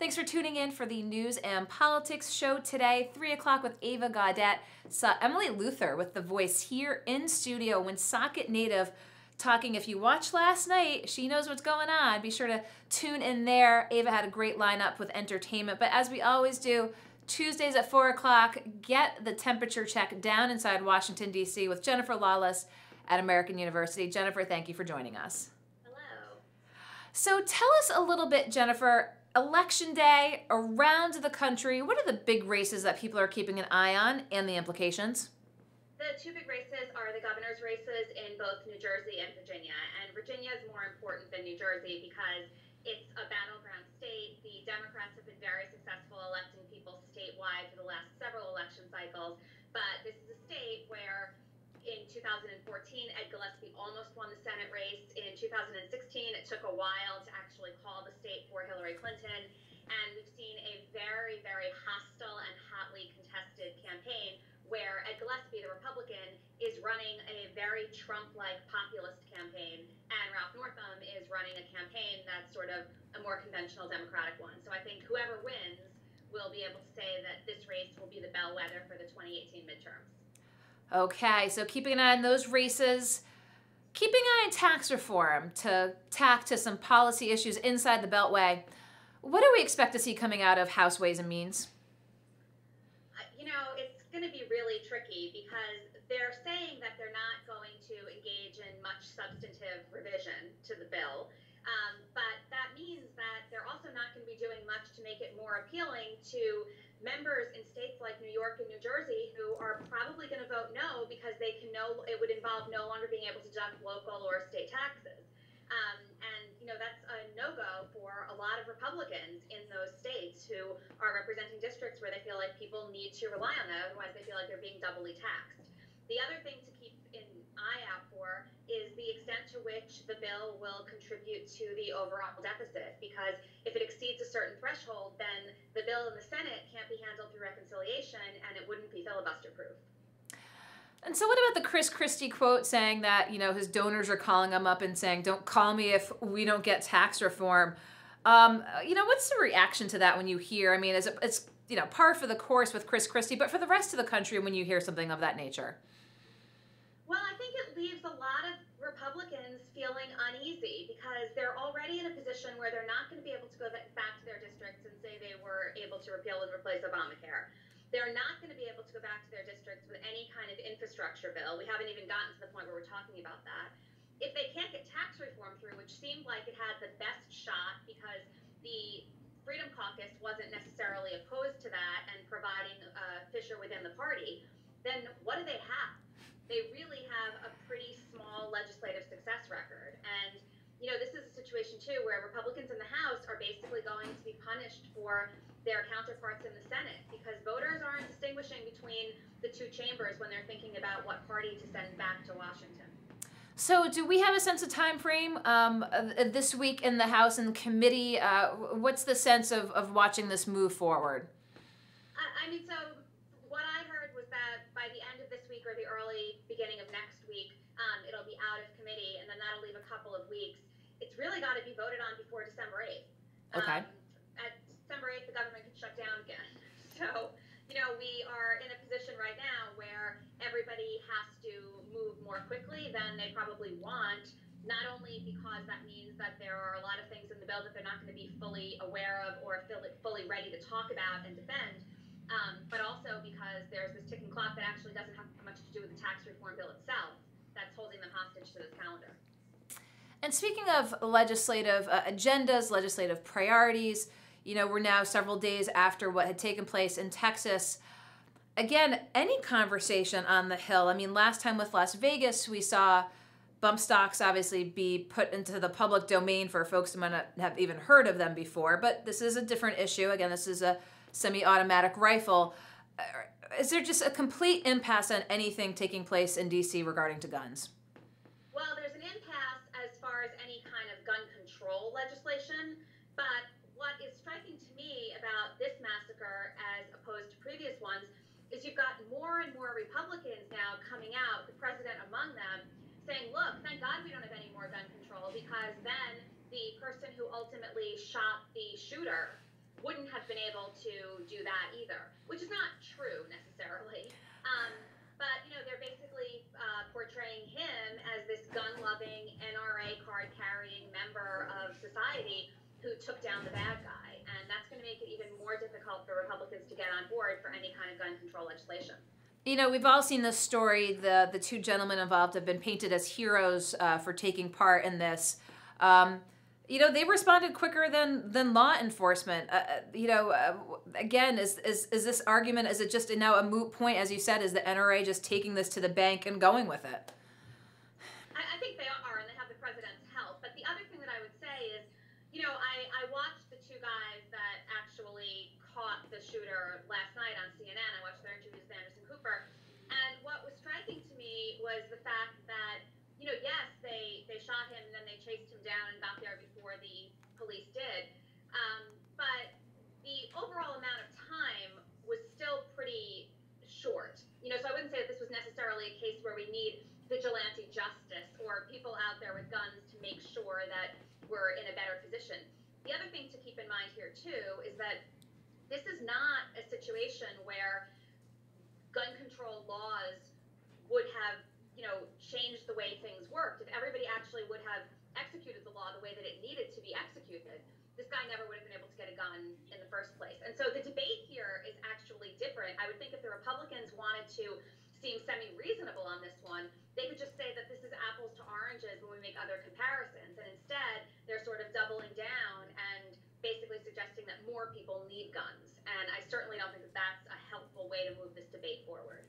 Thanks for tuning in for the News and Politics show today, 3 o'clock with Ava Gaudette. Emily Luther with The Voice here in studio. Woonsocket native talking. If you watched last night, she knows what's going on. Be sure to tune in there. Ava had a great lineup with entertainment. But as we always do, Tuesdays at 4 o'clock, get the temperature check down inside Washington, D.C. with Jennifer Lawless at American University. Jennifer, thank you for joining us. Hello. So tell us a little bit, Jennifer, Election Day around the country, what are the big races that people are keeping an eye on and the implications? The two big races are the governor's races in both New Jersey and Virginia. And Virginia is more important than New Jersey because it's a battleground state. The Democrats have been very successful electing people statewide for the last several election cycles. But this is a state where in 2014, Ed Gillespie almost won the Senate race. In 2016, it took a while to actually call the state for Hillary Clinton. And we've seen a very, very hostile and hotly contested campaign where Ed Gillespie, the Republican, is running a very Trump-like populist campaign, and Ralph Northam is running a campaign that's sort of a more conventional Democratic one. So I think whoever wins will be able to say that this race will be the bellwether for the 2018 midterms. Okay, so keeping an eye on those races, keeping an eye on tax reform to tack to some policy issues inside the Beltway. What do we expect to see coming out of House Ways and Means? It's going to be really tricky because they're saying that they're not going to engage in much substantive revision to the bill. But that means that they're also not going to be doing much to make it more appealing to members in states like New York and New Jersey who are probably going to vote no because it would involve no longer being able to deduct local or state taxes. That's a no-go for a lot of Republicans in those states who are representing districts where they feel like people need to rely on that, otherwise they feel like they're being doubly taxed. The other thing to keep an eye out for is the extent to which the bill will contribute to the overall deficit, because if it exceeds a certain threshold, then the bill in the Senate can't be handled through reconciliation and it wouldn't be filibuster-proof. And so what about the Chris Christie quote saying that, his donors are calling him up and saying, don't call me if we don't get tax reform? What's the reaction to that when you hear, it's par for the course with Chris Christie, but for the rest of the country when you hear something of that nature? Well, I think it leaves a lot of Republicans feeling uneasy because they're already in a position where they're not going to be able to go back to their districts and say they were able to repeal and replace Obamacare. They're not going to be able to go back to their districts with any kind of infrastructure bill. We haven't even gotten to the point where we're talking about that. If they can't get tax reform through, which seemed like it had the best shot because the Freedom Caucus wasn't necessarily opposed to that and providing a fissure within the party, then what do they have? They really have a pretty small legislative success record. And, this is a situation, too, where Republicans in the House are basically going to be punished for their counterparts in the Senate because voters aren't distinguishing between the two chambers when they're thinking about what party to send back to Washington. So do we have a sense of time frame this week in the House and committee? What's the sense of watching this move forward? So what I heard was that by the end of this week or the early beginning of next week, it'll be out of committee, and then that'll leave a couple of weeks. It's really got to be voted on before December 8th. Okay. At December 8th, the government can shut down again. So, we are in a position right now where everybody has to move more quickly than they probably want, not only because that means that there are a lot of things in the bill that they're not going to be fully aware of or fully ready to talk about and defend, but also because there's this ticking clock that actually doesn't have much to do with the tax reform bill itself that's holding them hostage to this calendar. And speaking of legislative agendas, legislative priorities, we're now several days after what had taken place in Texas. Again, any conversation on the Hill. Last time with Las Vegas, we saw bump stocks obviously be put into the public domain for folks who might not have even heard of them before. But this is a different issue. Again, this is a semi-automatic rifle. Is there just a complete impasse on anything taking place in D.C. regarding to guns? Well, there's an impasse as far as any kind of gun control legislation, but what is striking to me about this massacre as opposed to previous ones is you've got more and more Republicans now coming out, the president among them, saying, look, thank God we don't have any more gun control because then the person who ultimately shot the shooter wouldn't have been able to do that either, which is not true necessarily. But they're basically portraying him as this gun-loving NRA card-carrying member of society who took down the bad guy, and that's going to make it even more difficult for Republicans to get on board for any kind of gun control legislation. We've all seen this story. The two gentlemen involved have been painted as heroes for taking part in this. They responded quicker than law enforcement. Again, is this argument, is it just now a moot point, as you said? Is the NRA just taking this to the bank and going with it? I think they are, and they have the president's help. But the other thing that I would say is, I watched the two guys that actually caught the shooter last night on CNN. I watched their interviews with Anderson Cooper. And what was striking to me was the fact that, yes, they shot him and then they chased him down and got there before the police did. But the overall amount of time was still pretty short. So I wouldn't say that this was necessarily a case where we need vigilante justice or people out there with guns to make sure that we're in a better position. The other thing to keep in mind here, too, is that this is not a situation where gun control laws would have, changed the way things worked. If everybody actually would have executed the law the way that it needed to be executed, this guy never would have been able to get a gun in the first place. And so the debate here is actually different. I would think if the Republicans wanted to seem semi-reasonable on this one, they could just say that this is apples to oranges when we make other comparisons. And instead, they're sort of doubling down and basically suggesting that more people need guns. And I certainly don't think that that's a helpful way to move this debate forward.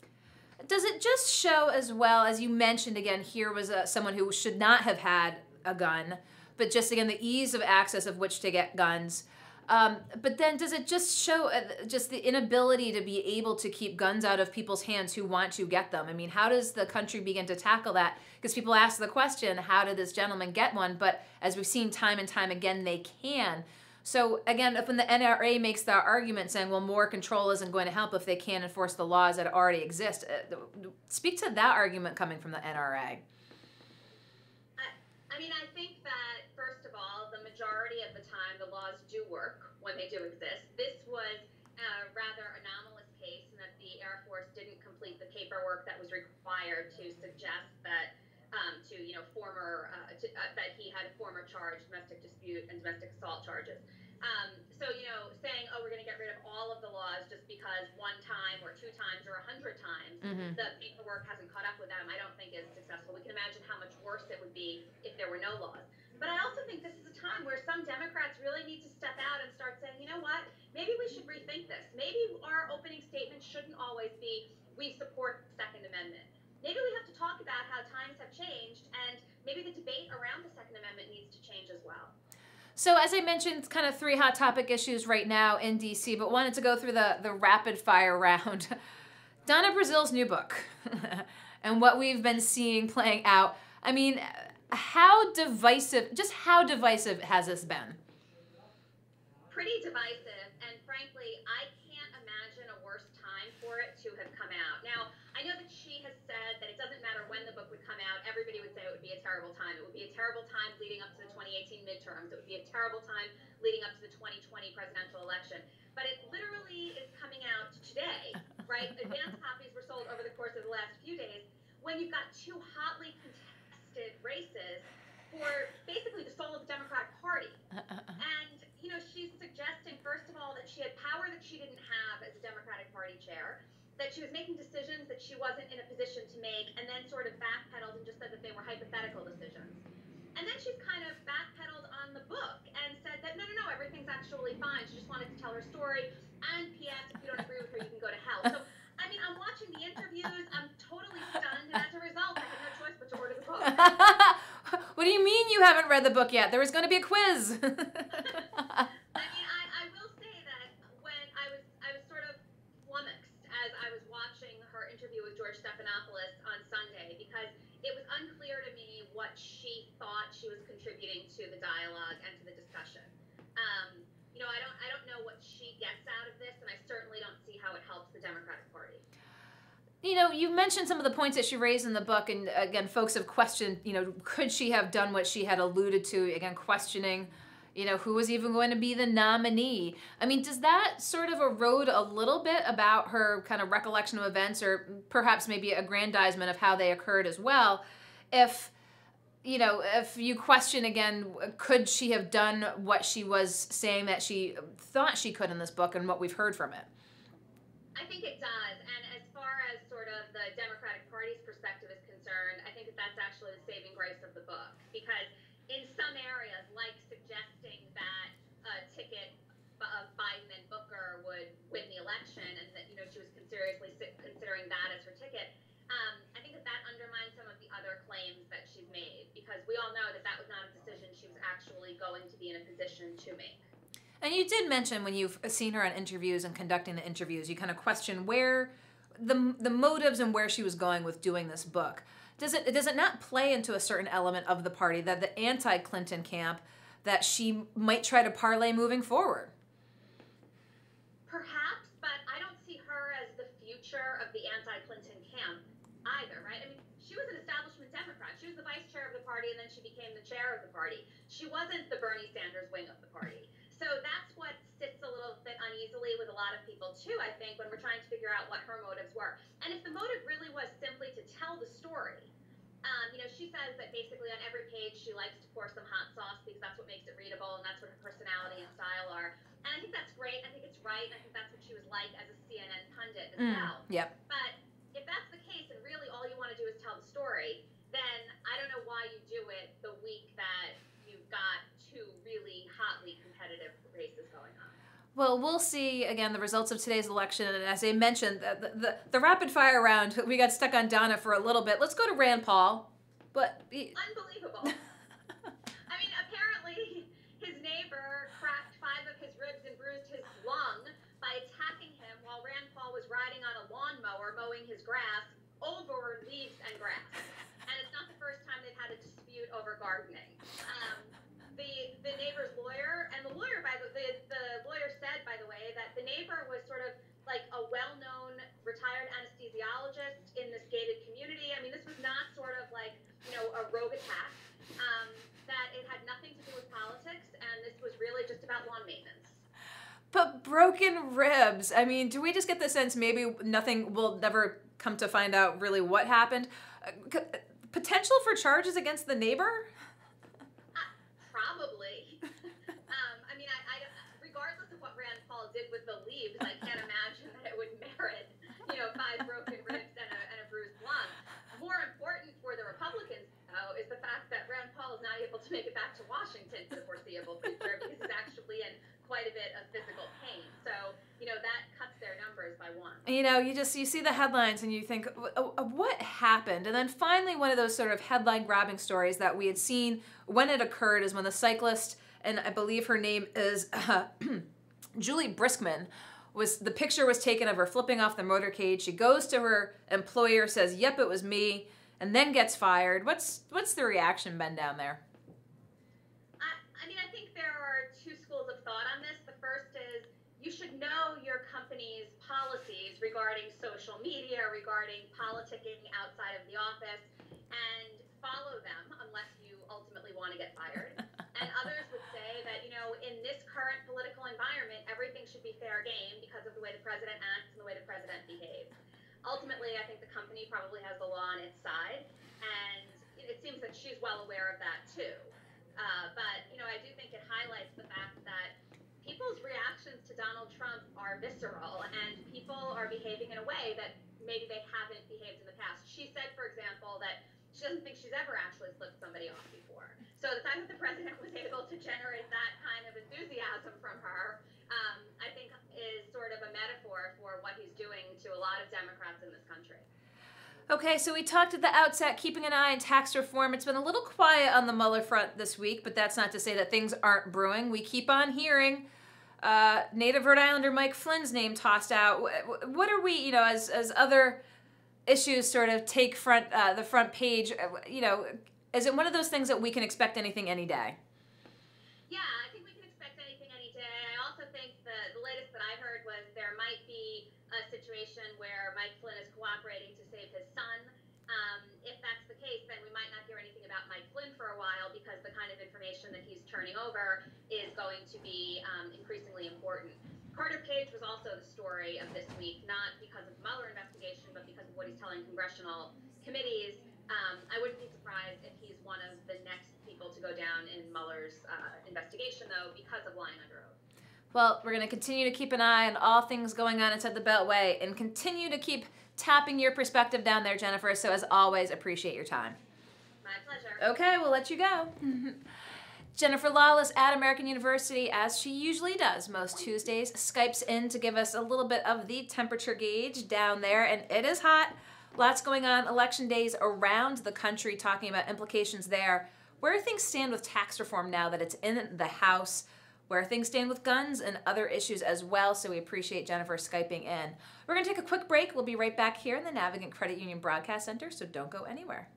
Does it just show, as well, as you mentioned, again, here was someone who should not have had a gun, but just, again, the ease of access of which to get guns. But then does it just show just the inability to be able to keep guns out of people's hands who want to get them? I mean, how does the country begin to tackle that? Because people ask the question, how did this gentleman get one? But as we've seen time and time again, they can. So again, if when the NRA makes that argument saying, well, more control isn't going to help if they can't enforce the laws that already exist, speak to that argument coming from the NRA. I think that, first of all, the majority of the time the laws do work when they do exist. This was a rather anomalous case in that the Air Force didn't complete the paperwork that was required to suggest that that he had a former charge, domestic dispute and domestic assault charges. So, saying, oh, we're going to get rid of all of the laws just because one time or two times or 100 times the paperwork hasn't caught up with them, I don't think is successful. We can imagine how much worse it would be if there were no laws. But I also think this is a time where some Democrats really need to step out and start saying, you know what, maybe we should rethink this. Maybe our opening statement shouldn't always be, we support the Second Amendment. Maybe we have to talk about how times have changed, and maybe the debate around the Second Amendment needs to change as well. So as I mentioned, kind of 3 hot topic issues right now in D.C., but wanted to go through the rapid fire round. Donna Brazil's new book and what we've been seeing playing out. I mean, how divisive has this been? Pretty divisive, and frankly, I can't imagine a worse time for it to have come out. Now, I know that she has said that it doesn't matter when the book would come out. Everybody would say it would be a terrible time. It would be a terrible time leading up to the 2018 midterms. It would be a terrible time leading up to the 2020 presidential election. But it literally is coming out today, right? Advance copies were sold over the course of the last few days when you've got 2 hotly contested races for basically the soul of the Democratic Party. And, she's suggesting, first of all, that she had power that she didn't have as a Democratic Party chair, that she was making decisions that she wasn't in a position to make, and then sort of backpedaled and just said that they were hypothetical decisions. And then she's kind of backpedaled on the book and said that, no, everything's actually fine. She just wanted to tell her story. And P.S., if you don't agree with her, you can go to hell. So, I'm watching the interviews. I'm totally stunned. And as a result, I had no choice but to order the book. What do you mean you haven't read the book yet? There was going to be a quiz. I will say that when I was sort of flummoxed as I was watching her interview with George Stephanopoulos on Sunday, because it was unclear to me what she thought she was contributing to the dialogue and to the discussion. I don't know what she gets out of this, and I certainly don't see how it helps the Democratic Party. You mentioned some of the points that she raised in the book, and again, folks have questioned, could she have done what she had alluded to, again, questioning, You know, who was even going to be the nominee? I mean, does that sort of erode a little bit about her kind of recollection of events, or perhaps maybe aggrandizement of how they occurred as well? If, you know, if you question again, could she have done what she was saying that she thought she could in this book and what we've heard from it? I think it does. And as far as sort of the Democratic Party's perspective is concerned, I think that that's actually the saving grace of the book. Because in some areas, like suggesting that a ticket of Biden and Booker would win the election, and that, you know, she was seriously considering that as her ticket, I think that that undermines some of the other claims that she's made, because we all know that that was not a decision she was actually going to be in a position to make. And you did mention when you've seen her on interviews and conducting the interviews, you kind of question where the motives and where she was going with doing this book. Does it not play into a certain element of the party, that the anti-Clinton camp, that she might try to parlay moving forward? Perhaps, but I don't see her as the future of the anti-Clinton camp either, right? I mean, she was an establishment Democrat. She was the vice chair of the party, and then she became the chair of the party. She wasn't the Bernie Sanders wing of the party. So that's what sits a little bit uneasily with a lot of people, too, I think, when we're trying to figure out what her motives were. And if the motive really was simply to tell the story, you know, she says that basically on every page she likes to pour some hot sauce because that's what makes it readable and that's what her personality and style are. And I think that's great. I think it's right. And I think that's what she was like as a CNN pundit as well. Yep. But if that's the case and really all you want to do is tell the story, then I don't know why you do it the week that you've got two really hotly competitive races going on. Well, we'll see, again, the results of today's election. And as I mentioned, the rapid fire round, we got stuck on Donna for a little bit. Let's go to Rand Paul. Unbelievable. I mean, apparently his neighbor cracked 5 of his ribs and bruised his lung by attacking him while Rand Paul was riding on a lawnmower mowing his grass over leaves and grass. And it's not the first time they've had a dispute over gardening. The neighbor's lawyer, and the lawyer said, by the way, that the neighbor was sort of like a well-known retired anesthesiologist in this gated community. I mean, this was not sort of like, you know, a rogue attack, that it had nothing to do with politics, and this was really just about lawn maintenance. But broken ribs, I mean, do we just get the sense maybe we'll never come to find out really what happened? Potential for charges against the neighbor? Probably. I mean, regardless of what Rand Paul did with the leaves, I can't imagine that it would merit, you know, 5 broken ribs and a bruised lung. More important for the Republicans, though, is the fact that Rand Paul is not able to make it back to Washington for the foreseeable future because he's actually in quite a bit of physical pain. So, you know, that cuts their numbers by 1. You know, you see the headlines and you think, what happened? And then finally, one of those sort of headline grabbing stories that we had seen when it occurred is when the cyclist, and I believe her name is Julie Briskman, the picture was taken of her flipping off the motorcade. She goes to her employer, says, "Yep, it was me," and then gets fired. What's the reaction been down there? I mean, I think there are 2 schools of thought on this. The first is you should know your company's policies regarding social media, regarding politicking outside of the office, and follow them unless you ultimately want to get fired. And others would say that, you know, in this current political environment, everything should be fair game because of the way the president acts and the way the president behaves. Ultimately, I think the company probably has the law on its side, and it seems that she's well aware of that too. But, you know, I do think it highlights the fact that people's reactions to Donald Trump are visceral, and people are behaving in a way that maybe they haven't behaved in the past. She said, for example, that she doesn't think she's ever actually flipped somebody off before. So the fact that the president was able to generate that kind of enthusiasm from her, I think is sort of a metaphor for what he's doing to a lot of Democrats in this country. Okay, so we talked at the outset, keeping an eye on tax reform. It's been a little quiet on the Mueller front this week, but that's not to say that things aren't brewing. We keep on hearing native Rhode Islander Mike Flynn's name tossed out. What are we, you know, as other issues sort of take the front page, you know, is it one of those things that we can expect anything any day? Yeah, I think we can expect anything any day. I also think the latest that I heard was there might be a situation where Mike Flynn is cooperating to save his son. If that's the case, then we might not hear anything about Mike Flynn for a while because the kind of information that he's turning over is going to be increasingly important. Carter Page was also the story of this week, not because of the Mueller investigation, but because of what he's telling congressional committees. I wouldn't be surprised if he's one of the next people to go down in Mueller's investigation, though, because of lying under oath. Well, we're going to continue to keep an eye on all things going on inside the Beltway and continue to keep tapping your perspective down there, Jennifer. So as always, appreciate your time. My pleasure. Okay, we'll let you go. Jennifer Lawless at American University, as she usually does most Tuesdays, Skypes in to give us a little bit of the temperature gauge down there, and it is hot. Lots going on election days around the country, talking about implications there. Where things stand with tax reform now that it's in the House, where things stand with guns and other issues as well, so we appreciate Jennifer Skyping in. We're going to take a quick break. We'll be right back here in the Navigant Credit Union Broadcast Center, so don't go anywhere.